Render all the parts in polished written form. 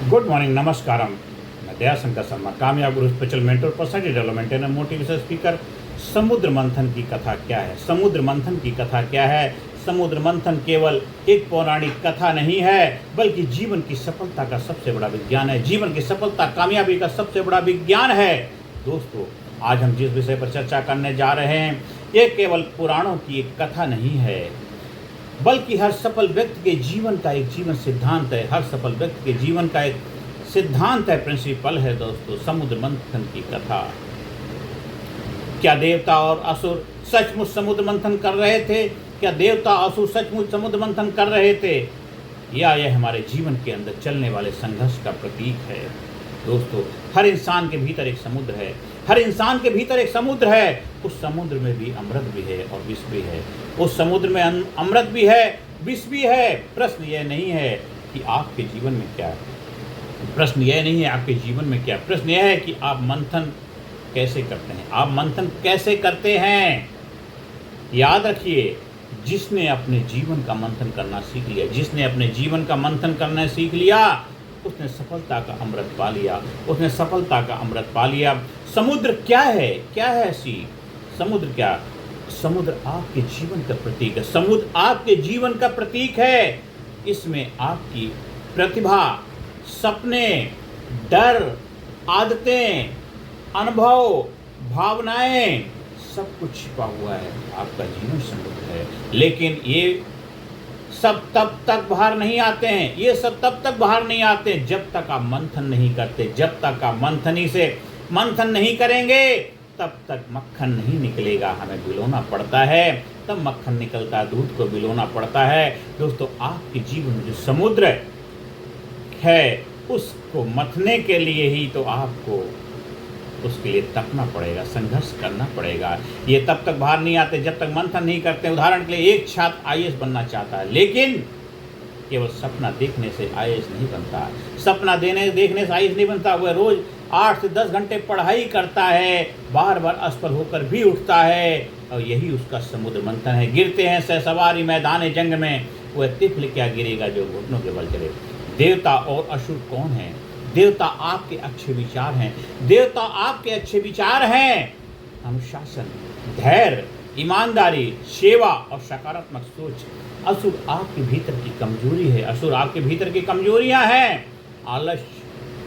Good morning, नमस्कारम। मैं दयाशंकर शर्मा, कामयाब गुरु spiritual mentor, personality development and motivational speaker. समुद्र मंथन की कथा क्या है? समुद्र मंथन की कथा क्या है? समुद्र मंथन केवल एक पौराणिक कथा नहीं है, बल्कि जीवन की सफलता का सबसे बड़ा विज्ञान है। जीवन की सफलता, कामयाबी का सबसे बड़ा विज्ञान है। दोस्तों, आज हम जिस विषय पर चर्चा करने जा रहे हैं, ये केवल पुराणों की एक कथा नहीं है, बल्कि हर सफल व्यक्ति के जीवन का एक जीवन सिद्धांत है। हर सफल व्यक्ति के जीवन का एक सिद्धांत है, प्रिंसिपल है। दोस्तों, समुद्र मंथन की कथा। क्या देवता और असुर सचमुच समुद्र मंथन कर रहे थे? क्या देवता असुर सचमुच समुद्र मंथन कर रहे थे, या यह हमारे जीवन के अंदर चलने वाले संघर्ष का प्रतीक है? दोस्तों, हर इंसान के भीतर एक समुद्र है। हर इंसान के भीतर एक समुद्र है। उस समुद्र में भी अमृत भी है और विष भी है। उस समुद्र में अमृत भी है, विष भी है। प्रश्न यह नहीं है कि आपके जीवन में क्या है। प्रश्न यह नहीं है आपके जीवन में क्या। प्रश्न यह है कि आप मंथन कैसे करते हैं। आप मंथन कैसे करते हैं? याद रखिए, जिसने अपने जीवन का मंथन करना सीख लिया, जिसने अपने जीवन का मंथन करना सीख लिया, उसने सफलता का अमृत पा लिया। उसने सफलता का अमृत पा लिया। समुद्र क्या है? क्या है ऐसी? समुद्र क्या? समुद्र आपके जीवन का प्रतीक है। समुद्र आपके जीवन का प्रतीक है। इसमें आपकी प्रतिभा, सपने, डर, आदतें, अनुभव, भावनाएं, सब कुछ छिपा हुआ है। आपका जीवन समुद्र है। लेकिन ये सब तब तक बाहर नहीं आते हैं। ये सब तब तक बाहर नहीं आते जब तक आप मंथन नहीं करते। जब तक आप मंथन नहीं करेंगे, तब तक मक्खन नहीं निकलेगा। हमें बिलोना पड़ता है, तब मक्खन निकलता है। दूध को बिलोना पड़ता है। दोस्तों, आपके जीवन में जो समुद्र है, उसको मथने के लिए ही तो आपको उसके लिए तपना पड़ेगा, संघर्ष करना पड़ेगा। ये तब तक बाहर नहीं आते जब तक मंथन नहीं करते। उदाहरण के लिए, एक छात्र आईएएस बनना चाहता है, लेकिन केवल सपना देखने से आईएएस नहीं बनता। सपना देखने से आईएएस नहीं बनता। वह रोज 8 से 10 घंटे पढ़ाई करता है, बार बार असफल होकर भी उठता है, और यही उसका समुद्र मंथन है। गिरते हैं सहसवारी मैदान जंग में, वह तिफल क्या गिरेगा जो घुटनों के बल चले। देवता और असुर कौन है? देवता आपके अच्छे विचार हैं। देवता आपके अच्छे विचार हैं। अनुशासन, धैर्य, ईमानदारी, सेवा और सकारात्मक सोच। असुर आपके भीतर की कमजोरी है। असुर आपके भीतर की कमजोरियां हैं। आलस्य,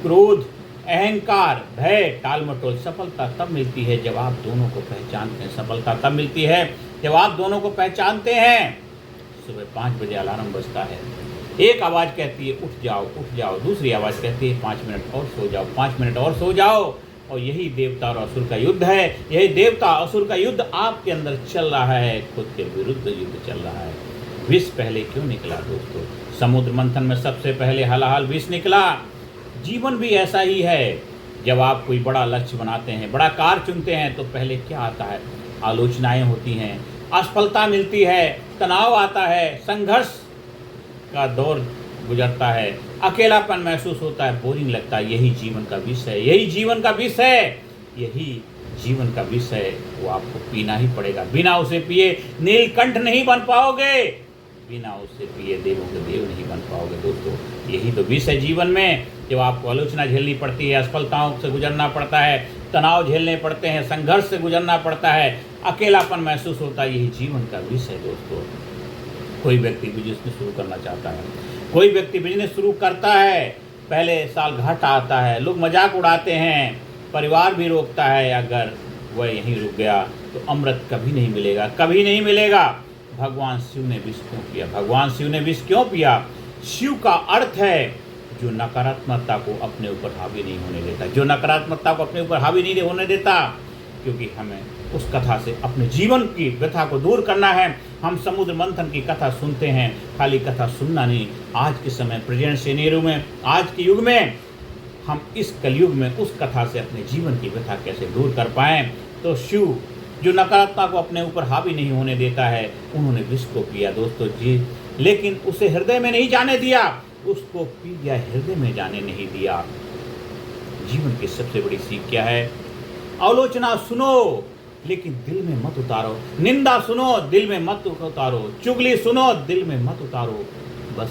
क्रोध, अहंकार, भय, टालमटोल। सफलता तब मिलती है जब आप दोनों को पहचानते हैं। सफलता तब मिलती है जब आप दोनों को पहचानते हैं। सुबह 5 बजे अलार्म बजता है। एक आवाज़ कहती है उठ जाओ, उठ जाओ। दूसरी आवाज़ कहती है 5 मिनट और सो जाओ, 5 मिनट और सो जाओ। और यही देवता और असुर का युद्ध है। यही देवता असुर का युद्ध आपके अंदर चल रहा है। खुद के विरुद्ध युद्ध चल रहा है। विष पहले क्यों निकला? दोस्तों, समुद्र मंथन में सबसे पहले हलाहल विष निकला। जीवन भी ऐसा ही है। जब आप कोई बड़ा लक्ष्य बनाते हैं, बड़ा कार्य चुनते हैं, तो पहले क्या आता है? आलोचनाएं होती हैं, असफलता मिलती है, तनाव आता है, संघर्ष का दौर गुजरता है, अकेलापन महसूस होता है, बोरिंग लगता है। यही जीवन का विष है। यही जीवन का विष है। यही जीवन का विष है। वो आपको पीना ही पड़ेगा। बिना उसे पिए नीलकंठ नहीं बन पाओगे। बिना उसे पिए देवों के देव नहीं बन पाओगे। दोस्तों, यही तो विष है जीवन में। जब आपको आलोचना झेलनी पड़ती है, असफलताओं से गुजरना पड़ता है, तनाव झेलने पड़ते हैं, संघर्ष से गुजरना पड़ता है, अकेलापन महसूस होता है, यही जीवन का विष है। दोस्तों, कोई व्यक्ति बिजनेस शुरू करना चाहता है, कोई व्यक्ति बिजनेस शुरू करता है, पहले साल घाटा आता है, लोग मजाक उड़ाते हैं, परिवार भी रोकता है। अगर वह यहीं रुक गया तो अमृत कभी नहीं मिलेगा, कभी नहीं मिलेगा। भगवान शिव ने विष क्यों पिया? भगवान शिव ने विष क्यों पिया? शिव का अर्थ है जो नकारात्मकता को अपने ऊपर हावी नहीं होने देता, जो नकारात्मकता को अपने ऊपर हावी नहीं होने देता। क्योंकि हमें उस कथा से अपने जीवन की व्यथा को दूर करना है। हम समुद्र मंथन की कथा सुनते हैं, खाली कथा सुनना नहीं। आज के समय, प्रेजेंट सिनेरियो में, आज के युग में, हम इस कलयुग में उस कथा से अपने जीवन की व्यथा कैसे दूर कर पाएं। तो शिव जो नकारात्मकता को अपने ऊपर हावी नहीं होने देता है, उन्होंने विष को पिया। दोस्तों जी, लेकिन उसे हृदय में नहीं जाने दिया। उसको पी गया, हृदय में जाने नहीं दिया। जीवन की सबसे बड़ी सीख क्या है? आलोचना सुनो, लेकिन दिल में मत उतारो। निंदा सुनो, दिल में मत उतारो। चुगली सुनो, दिल में मत उतारो। बस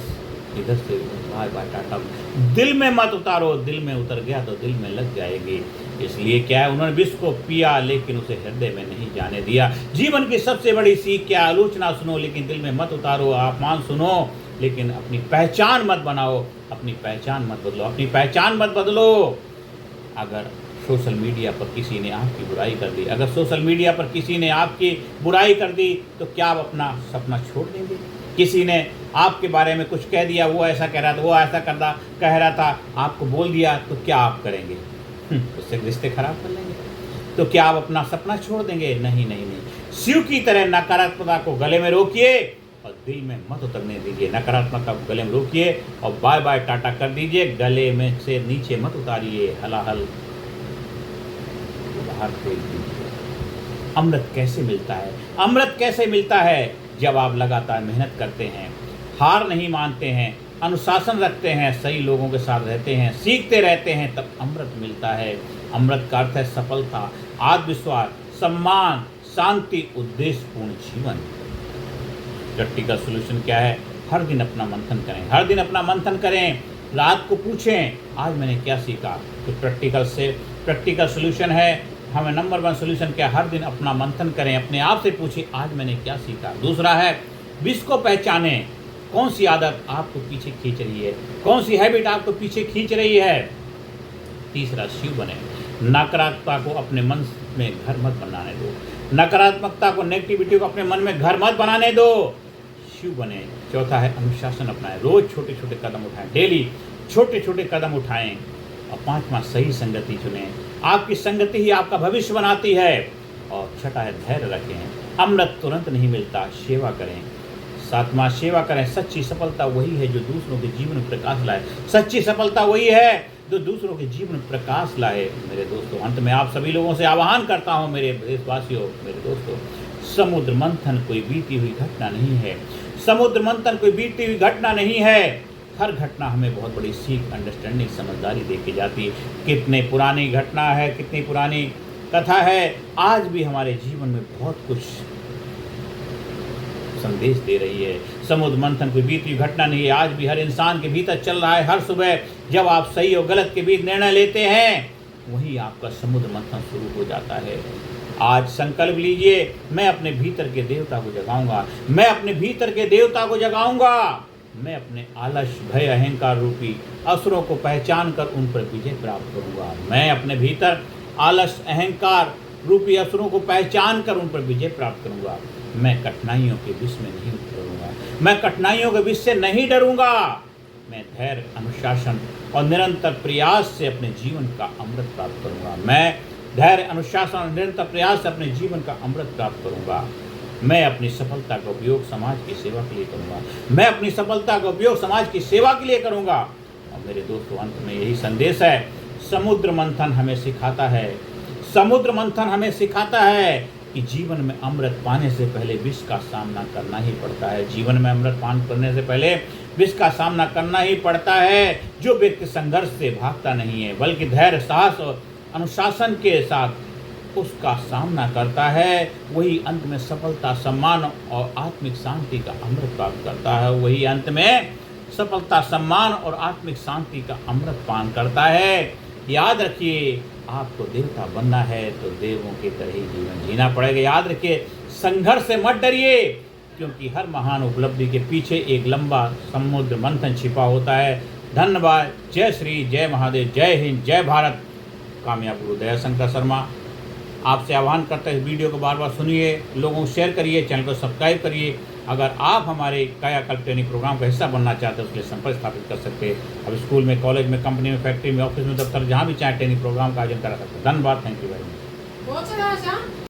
इधर से बाय बाय टाटा। दिल में मत उतारो, दिल में उतर गया तो दिल में लग जाएगी। इसलिए क्या है, उन्होंने विष को पिया लेकिन उसे हृदय में नहीं जाने दिया। जीवन की सबसे बड़ी सीख क्या, आलोचना सुनो लेकिन दिल में मत उतारो, अपमान सुनो लेकिन अपनी पहचान मत बनाओ, अपनी पहचान मत बदलो, अपनी पहचान मत बदलो। अगर सोशल मीडिया पर किसी ने आपकी बुराई कर दी, अगर सोशल मीडिया पर किसी ने आपकी बुराई कर दी तो क्या आप अपना सपना छोड़ देंगे? किसी ने आपके बारे में कुछ कह दिया, वो ऐसा कह रहा था, वो ऐसा कह रहा था, आपको बोल दिया, तो क्या आप करेंगे? उससे रिश्ते खराब कर लेंगे। तो क्या आप अपना सपना छोड़ देंगे? नहीं नहीं नहीं। शिव की तरह नकारात्मकता को गले में रोकिए और दिल में मत उतरने दीजिए। नकारात्मकता को गले में रोकिए और बाय बाय टाटा कर दीजिए, गले में से नीचे मत उतारिए, हलाहल बाहर फेंक दीजिए। अमृत कैसे मिलता है? अमृत कैसे मिलता है? जब आप लगातार मेहनत करते हैं, हार नहीं मानते हैं, अनुशासन रखते हैं, सही लोगों के साथ रहते हैं, सीखते रहते हैं, तब अमृत मिलता है। अमृत का अर्थ है सफलता, आत्मविश्वास, सम्मान, शांति, उद्देश्यपूर्ण जीवन। प्रैक्टिकल सोल्यूशन क्या है? हर दिन अपना मंथन करें, हर दिन अपना मंथन करें। रात को पूछें आज मैंने क्या सीखा। तो प्रैक्टिकल सोल्यूशन है, हमें नंबर 1 सोल्यूशन क्या, हर दिन अपना मंथन करें, अपने आप से पूछें आज मैंने क्या सीखा। दूसरा है विष को पहचानें, कौन सी आदत आपको पीछे खींच रही है, कौन सी हैबिट आपको पीछे खींच रही है। तीसरा शिव बने, नकारात्मकता को अपने मन में घर मत बनाने दो, नकारात्मकता को, नेगेटिविटी को अपने मन में घर मत बनाने दो, शिव बने। चौथा है अनुशासन अपनाएं, रोज छोटे छोटे कदम उठाएं, डेली छोटे छोटे कदम उठाएं। और पांचवा सही संगति चुनें, आपकी संगति ही आपका भविष्य बनाती है। और छठा है धैर्य रखें, अमृत तुरंत नहीं मिलता, सेवा करें। सातवां सेवा करें, सच्ची सफलता वही है जो दूसरों के जीवन में प्रकाश लाए, सच्ची सफलता वही है जो दूसरों के जीवन में प्रकाश लाए। मेरे दोस्तों, अंत में आप सभी लोगों से आह्वान करता हूँ, मेरे देशवासियों, मेरे दोस्तों, समुद्र मंथन कोई बीती हुई घटना नहीं है, समुद्र मंथन कोई बीती हुई घटना नहीं है। हर घटना हमें बहुत बड़ी सीख, अंडरस्टैंडिंग, समझदारी दे के जाती है। कितने पुरानी घटना है, कितनी पुरानी कथा है, आज भी हमारे जीवन में बहुत कुछ संदेश दे रही है। समुद्र मंथन कोई बीती घटना नहीं है, आज भी हर इंसान के भीतर चल रहा है। हर सुबह जब आप सही और गलत के बीच निर्णय लेते हैं, वही आपका समुद्र मंथन शुरू हो जाता है। आज संकल्प लीजिए, मैं अपने भीतर के देवता को जगाऊंगा, मैं अपने भीतर के देवता को जगाऊंगा। मैं अपने आलस, भय, अहंकार रूपी असुरों को पहचान कर उन पर विजय प्राप्त करूंगा। मैं अपने भीतर आलस, अहंकार रूपी असुरों को पहचान कर उन पर विजय प्राप्त करूंगा। मैं कठिनाइयों के विष में नहीं डरूंगा, मैं कठिनाइयों के विष से नहीं डरूंगा। मैं धैर्य, अनुशासन और निरंतर प्रयास से अपने जीवन का अमृत प्राप्त करूंगा। मैं धैर्य, अनुशासन और निरंतर प्रयास से अपने जीवन का अमृत प्राप्त करूंगा। मैं अपनी सफलता का उपयोग समाज की सेवा के लिए करूंगा, मैं अपनी सफलता का उपयोग समाज की सेवा के लिए करूंगा। और मेरे दोस्तों, अंत में यही संदेश है, समुद्र मंथन हमें सिखाता है, समुद्र मंथन हमें सिखाता है कि जीवन में अमृत पाने से पहले विष का सामना करना ही पड़ता है। जीवन में अमृत पान करने से पहले विष का सामना करना ही पड़ता है। जो व्यक्ति संघर्ष से भागता नहीं है बल्कि धैर्य, साहस और अनुशासन के साथ उसका सामना करता है, वही अंत में सफलता, सम्मान और आत्मिक शांति का अमृत प्राप्त करता है। वही अंत में सफलता, सम्मान और आत्मिक शांति का अमृत पान करता है। याद रखिए, आपको देवता बनना है तो देवों की तरह ही जीवन जीना पड़ेगा। याद रखिए, संघर्ष से मत डरिए, क्योंकि हर महान उपलब्धि के पीछे एक लंबा समुद्र मंथन छिपा होता है। धन्यवाद। जय श्री, जय महादेव, जय हिंद, जय भारत। कामयाब गुरु दयाशंकर शर्मा आपसे आह्वान करते हैं, इस वीडियो को बार बार सुनिए, लोगों को शेयर करिए, चैनल को सब्सक्राइब करिए। अगर आप हमारे कायाकल्प ट्रेनिंग प्रोग्राम का हिस्सा बनना चाहते हैं, उसके लिए संपर्क स्थापित कर सकते हैं। अब स्कूल में, कॉलेज में, कंपनी में, फैक्ट्री में, ऑफिस में, दफ्तर, जहाँ भी चाहे ट्रेनिंग प्रोग्राम का आयोजन करा सकते हैं। धन्यवाद। Thank you very much.